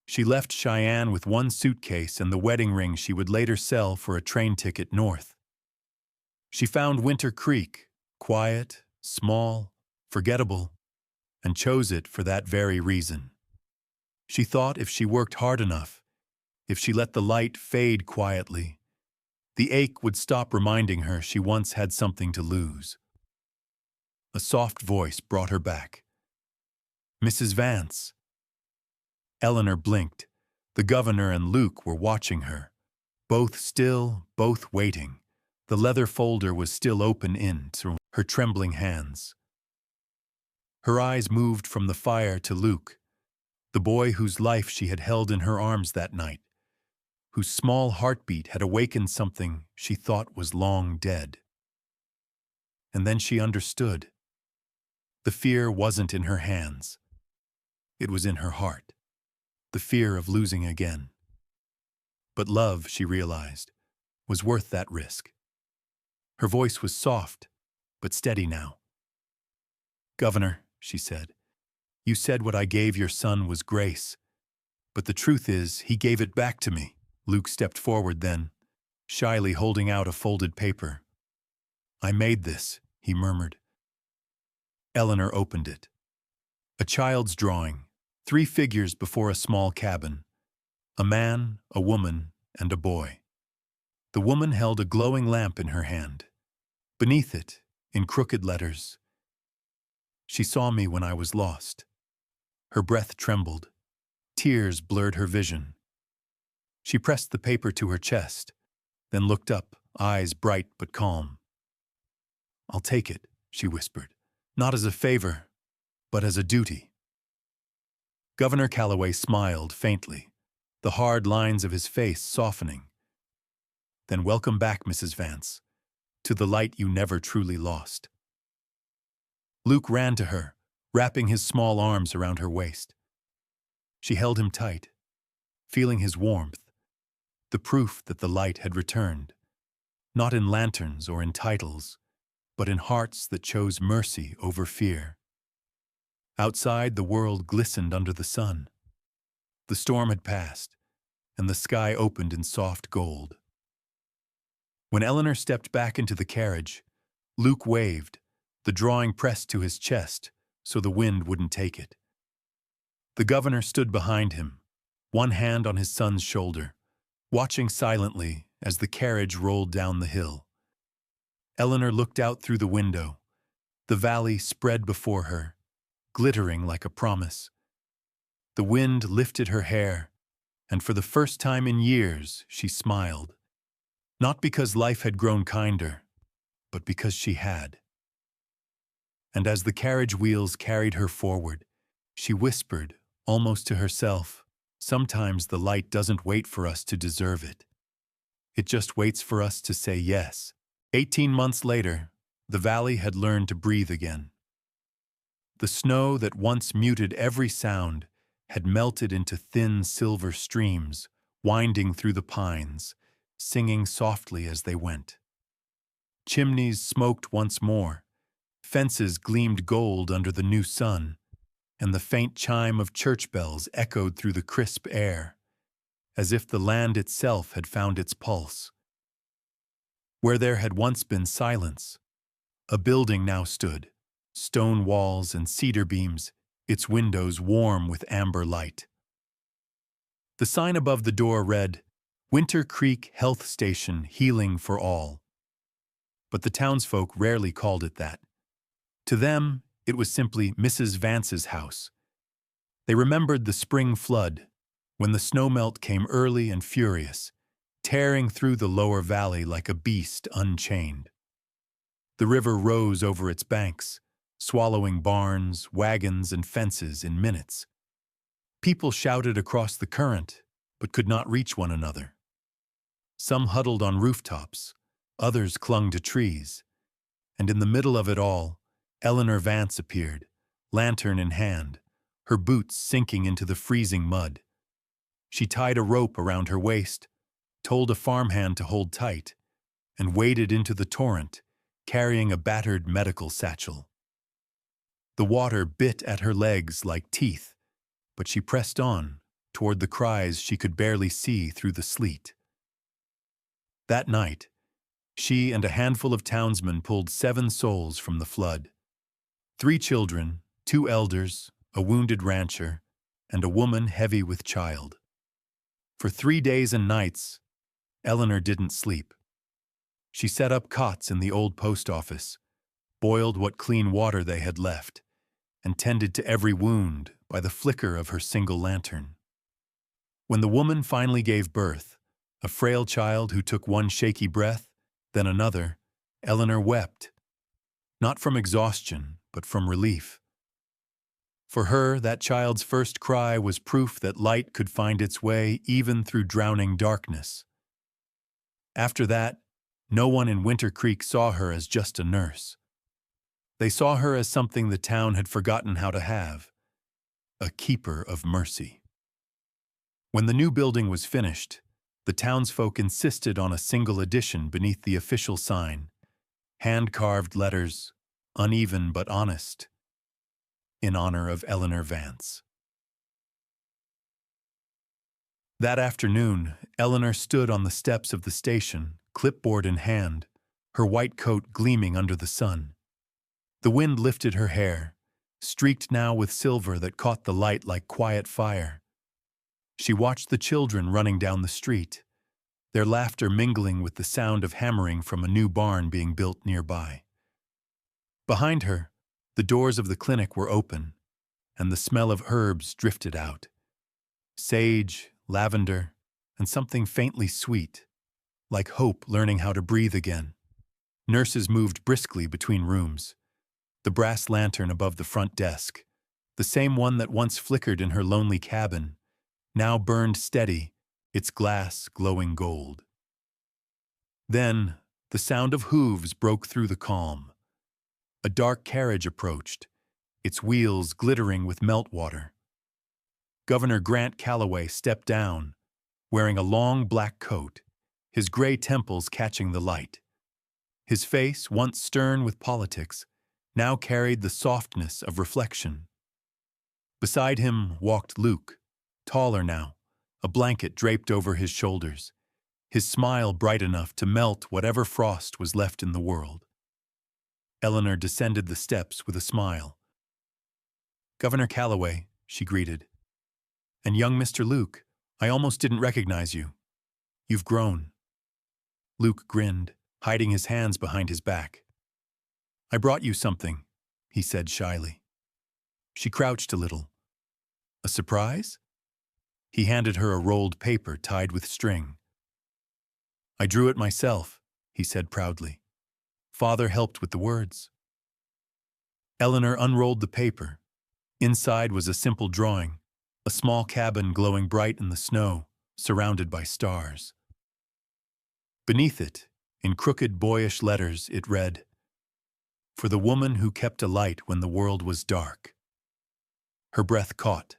She left Cheyenne with one suitcase and the wedding ring she would later sell for a train ticket north. She found Winter Creek, quiet, small, forgettable, and chose it for that very reason. She thought if she worked hard enough, if she let the light fade quietly, the ache would stop reminding her she once had something to lose. A soft voice brought her back. "Mrs. Vance." Eleanor blinked. The governor and Luke were watching her. Both still, both waiting. The leather folder was still open into her trembling hands. Her eyes moved from the fire to Luke, the boy whose life she had held in her arms that night, whose small heartbeat had awakened something she thought was long dead. And then she understood. The fear wasn't in her hands. It was in her heart. The fear of losing again. But love, she realized, was worth that risk. Her voice was soft, but steady now. "Governor," she said, "you said what I gave your son was grace. But the truth is, he gave it back to me." Luke stepped forward then, shyly holding out a folded paper. "I made this," he murmured. Eleanor opened it. A child's drawing, 3 figures before a small cabin. A man, a woman, and a boy. The woman held a glowing lamp in her hand. Beneath it, in crooked letters, "She saw me when I was lost." Her breath trembled. Tears blurred her vision. She pressed the paper to her chest, then looked up, eyes bright but calm. "I'll take it," she whispered, "not as a favor, but as a duty." Governor Calloway smiled faintly, the hard lines of his face softening. "Then welcome back, Mrs. Vance, to the light you never truly lost." Luke ran to her, wrapping his small arms around her waist. She held him tight, feeling his warmth, the proof that the light had returned, not in lanterns or in titles, but in hearts that chose mercy over fear. Outside, the world glistened under the sun. The storm had passed, and the sky opened in soft gold. When Eleanor stepped back into the carriage, Luke waved, the drawing pressed to his chest so the wind wouldn't take it. The governor stood behind him, one hand on his son's shoulder, watching silently as the carriage rolled down the hill. Eleanor looked out through the window. The valley spread before her, glittering like a promise. The wind lifted her hair, and for the first time in years she smiled. Not because life had grown kinder, but because she had. And as the carriage wheels carried her forward, she whispered, almost to herself, "Sometimes the light doesn't wait for us to deserve it. It just waits for us to say yes." 18 months later, the valley had learned to breathe again. The snow that once muted every sound had melted into thin silver streams, winding through the pines, singing softly as they went. Chimneys smoked once more, fences gleamed gold under the new sun, and the faint chime of church bells echoed through the crisp air, as if the land itself had found its pulse. Where there had once been silence, a building now stood, stone walls and cedar beams, its windows warm with amber light. The sign above the door read, "Winter Creek Health Station, Healing for All." But the townsfolk rarely called it that. To them, it was simply Mrs. Vance's house. They remembered the spring flood, when the snowmelt came early and furious, tearing through the lower valley like a beast unchained. The river rose over its banks, swallowing barns, wagons, and fences in minutes. People shouted across the current, but could not reach one another. Some huddled on rooftops, others clung to trees, and in the middle of it all, Eleanor Vance appeared, lantern in hand, her boots sinking into the freezing mud. She tied a rope around her waist, told a farmhand to hold tight, and waded into the torrent, carrying a battered medical satchel. The water bit at her legs like teeth, but she pressed on, toward the cries she could barely see through the sleet. That night, she and a handful of townsmen pulled 7 souls from the flood. 3 children, 2 elders, a wounded rancher, and a woman heavy with child. For 3 days and nights, Eleanor didn't sleep. She set up cots in the old post office, boiled what clean water they had left, and tended to every wound by the flicker of her single lantern. When the woman finally gave birth, a frail child who took one shaky breath, then another, Eleanor wept, not from exhaustion, but from relief. For her, that child's first cry was proof that light could find its way even through drowning darkness. After that, no one in Winter Creek saw her as just a nurse. They saw her as something the town had forgotten how to have, a keeper of mercy. When the new building was finished, the townsfolk insisted on a single addition beneath the official sign, hand-carved letters, uneven but honest, in honor of Eleanor Vance. That afternoon, Eleanor stood on the steps of the station, clipboard in hand, her white coat gleaming under the sun. The wind lifted her hair, streaked now with silver that caught the light like quiet fire. She watched the children running down the street, their laughter mingling with the sound of hammering from a new barn being built nearby. Behind her, the doors of the clinic were open, and the smell of herbs drifted out. Sage, lavender, and something faintly sweet, like hope learning how to breathe again. Nurses moved briskly between rooms. The brass lantern above the front desk, the same one that once flickered in her lonely cabin, now burned steady, its glass glowing gold. Then, the sound of hooves broke through the calm. A dark carriage approached, its wheels glittering with meltwater. Governor Grant Calloway stepped down, wearing a long black coat, his gray temples catching the light. His face, once stern with politics, now carried the softness of reflection. Beside him walked Luke, taller now, a blanket draped over his shoulders, his smile bright enough to melt whatever frost was left in the world. Eleanor descended the steps with a smile. "Governor Calloway," she greeted. "And young Mr. Luke, I almost didn't recognize you. You've grown." Luke grinned, hiding his hands behind his back. "I brought you something," he said shyly. She crouched a little. "A surprise?" He handed her a rolled paper tied with string. "I drew it myself," he said proudly. "Father helped with the words." Eleanor unrolled the paper. Inside was a simple drawing, a small cabin glowing bright in the snow, surrounded by stars. Beneath it, in crooked boyish letters, it read, "For the woman who kept a light when the world was dark." Her breath caught.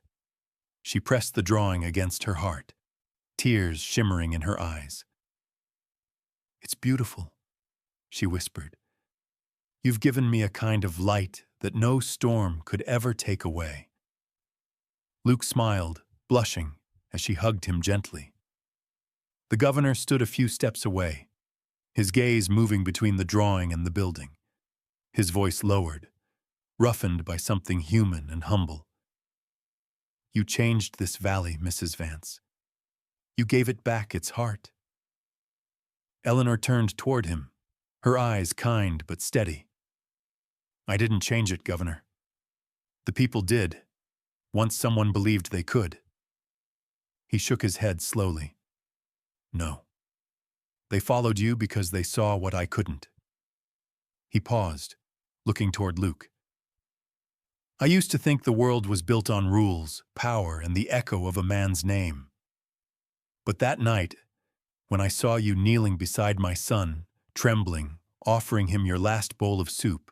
She pressed the drawing against her heart, tears shimmering in her eyes. "It's beautiful," she whispered. "You've given me a kind of light that no storm could ever take away." Luke smiled, blushing, as she hugged him gently. The governor stood a few steps away, his gaze moving between the drawing and the building. His voice lowered, roughened by something human and humble. "You changed this valley, Mrs. Vance. You gave it back its heart." Eleanor turned toward him, her eyes kind but steady. "I didn't change it, Governor. The people did, once someone believed they could." He shook his head slowly. "No. They followed you because they saw what I couldn't." He paused, looking toward Luke. I used to think the world was built on rules, power, and the echo of a man's name. But that night, when I saw you kneeling beside my son, trembling, offering him your last bowl of soup,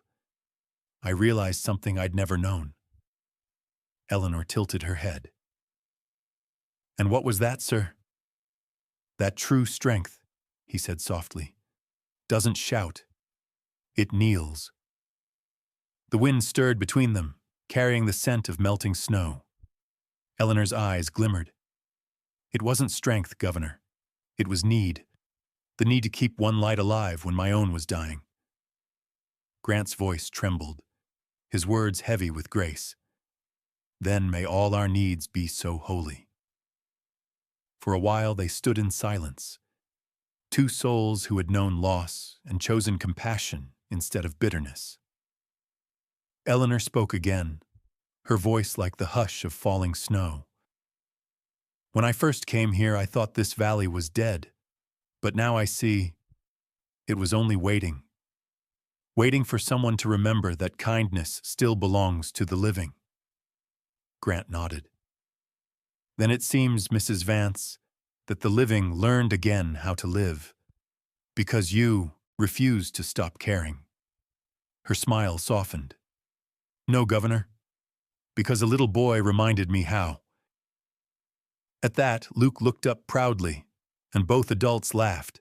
I realized something I'd never known. Eleanor tilted her head. And what was that, sir? That true strength, he said softly, doesn't shout. It kneels. The wind stirred between them, carrying the scent of melting snow. Eleanor's eyes glimmered. It wasn't strength, Governor. It was need. The need to keep one light alive when my own was dying. Grant's voice trembled, his words heavy with grace. Then may all our needs be so holy. For a while they stood in silence, two souls who had known loss and chosen compassion instead of bitterness. Eleanor spoke again, her voice like the hush of falling snow. When I first came here, I thought this valley was dead, but now I see it was only waiting for someone to remember that kindness still belongs to the living. Grant nodded. Then it seems, Mrs. Vance, that the living learned again how to live, because you refused to stop caring. Her smile softened. No, Governor, because a little boy reminded me how. At that, Luke looked up proudly, and both adults laughed,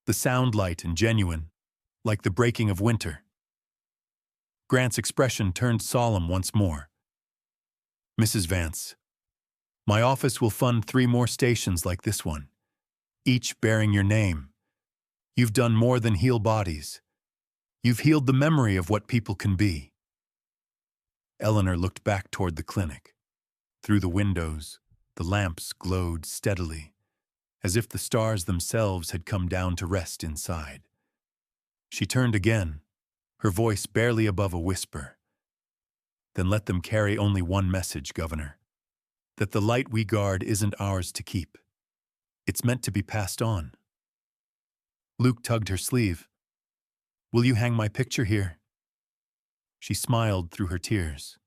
the sound light and genuine, like the breaking of winter. Grant's expression turned solemn once more. Mrs. Vance, my office will fund 3 more stations like this one, each bearing your name. You've done more than heal bodies. You've healed the memory of what people can be. Eleanor looked back toward the clinic. Through the windows, the lamps glowed steadily, as if the stars themselves had come down to rest inside. She turned again, her voice barely above a whisper. Then let them carry only one message, Governor, that the light we guard isn't ours to keep. It's meant to be passed on. Luke tugged her sleeve. Will you hang my picture here? She smiled through her tears.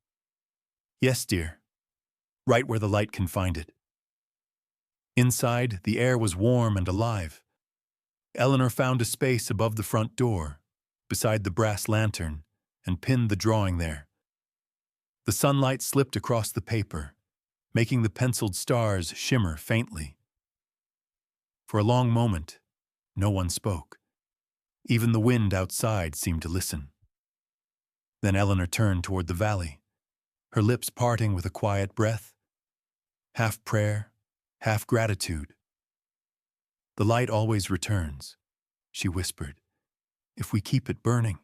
Yes, dear. Right where the light can find it. Inside, the air was warm and alive. Eleanor found a space above the front door, beside the brass lantern, and pinned the drawing there. The sunlight slipped across the paper, making the penciled stars shimmer faintly. For a long moment, no one spoke. Even the wind outside seemed to listen. Then Eleanor turned toward the valley, her lips parting with a quiet breath, half prayer, half gratitude. The light always returns, she whispered, if we keep it burning.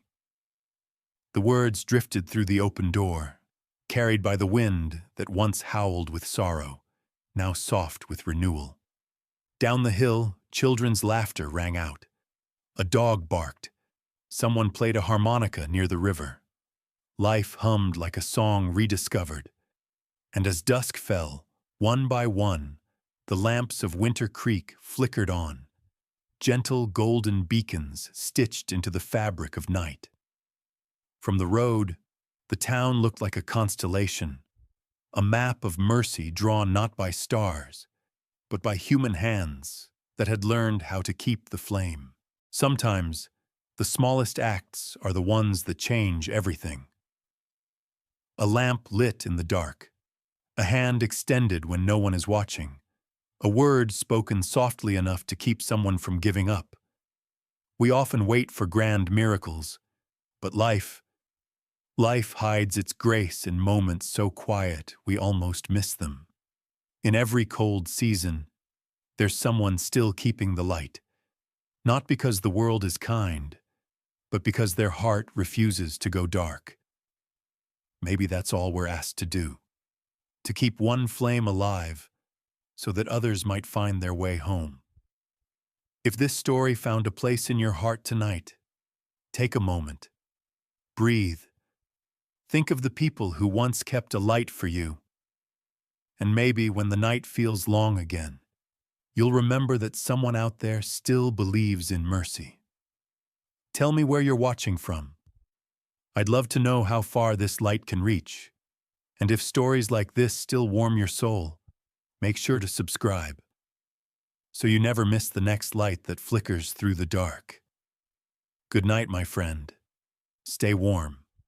The words drifted through the open door, carried by the wind that once howled with sorrow, now soft with renewal. Down the hill, children's laughter rang out. A dog barked. Someone played a harmonica near the river. Life hummed like a song rediscovered. And as dusk fell, one by one, the lamps of Winter Creek flickered on, gentle golden beacons stitched into the fabric of night. From the road, the town looked like a constellation, a map of mercy drawn not by stars, but by human hands that had learned how to keep the flame. Sometimes, the smallest acts are the ones that change everything. A lamp lit in the dark, a hand extended when no one is watching, a word spoken softly enough to keep someone from giving up. We often wait for grand miracles, but life hides its grace in moments so quiet we almost miss them. In every cold season, there's someone still keeping the light, not because the world is kind, but because their heart refuses to go dark. Maybe that's all we're asked to do, to keep one flame alive so that others might find their way home. If this story found a place in your heart tonight, take a moment, breathe, think of the people who once kept a light for you, and maybe when the night feels long again, you'll remember that someone out there still believes in mercy. Tell me where you're watching from. I'd love to know how far this light can reach. And if stories like this still warm your soul, make sure to subscribe so you never miss the next light that flickers through the dark. Good night, my friend. Stay warm.